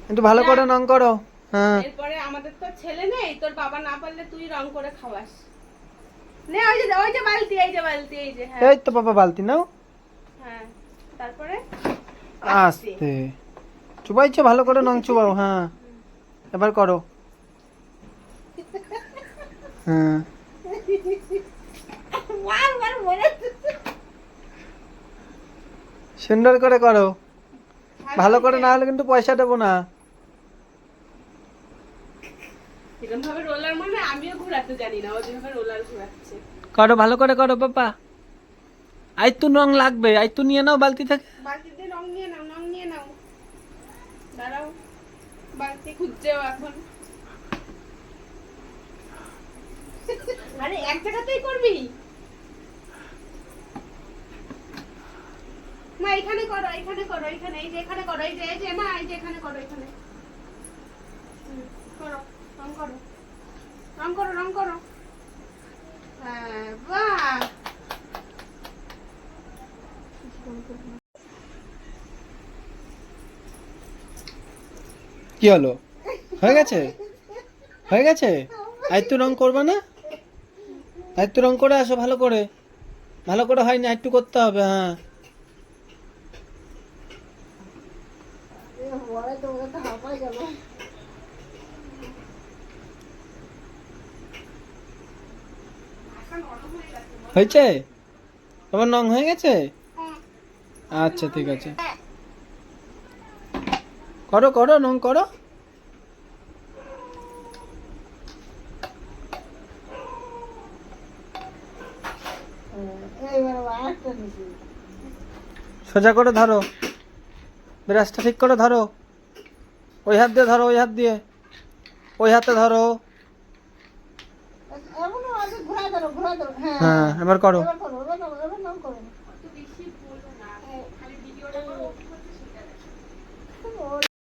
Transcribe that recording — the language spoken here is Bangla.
একটু ভালো করে রং করো। হ্যাঁ এরপরে আমাদের তো ছেলে নেই, তোর বাবা না পারলে তুই রং করে খাওয়াস। নে ওই যে বালতি, এই যে হ্যাঁ এই তো বাবা বালতি নাও। হ্যাঁ। তারপরে আস্তে চুবাইছো, ভালো করে রং চুবাও। হ্যাঁ এবার করো। হ্যাঁ সুন্দর করে করো, ভালো করে না হলে কিন্তু পয়সা দেবো না। এরকম ভাবে রোলার মানে আমিও ঘোরাতে জানি না, ও যেভাবে রোলার ঘোরাচ্ছে। করো ভালো করে করো বাবা। আই তো রং লাগবে, আই তো নিয়ে নাও বালতি থেকে। বালতিতে রং নিয়ে নাও। দাঁড়াও, বালতি খুঁজছেও এখন। আরে এক জায়গাতেই করবি মা, এখানে করো, এখানে এই যে এখানে করো, এই যে মা, এই যে এখানে করো, এখানে করো, রং করো। হ্যাঁ বাহ, কি হলো, হয়ে গেছে? হয়ে গেছে? আই তো রং করবে না? আই তো রং করে আসো ভালো করে। ভালো করে হয়নি, একটু করতে হবে। হ্যাঁ হয়েছে? তোমার রং হয়ে গেছে? আচ্ছা ঠিক আছে, করো করো রং করো। সোজা করে ধরো, ব্রাশটা ঠিক করে ধরো। ওই হাত দিয়ে ধরো, ওই হাত দিয়ে, ওই হাতে ধরো। হ্যাঁ এবার করো।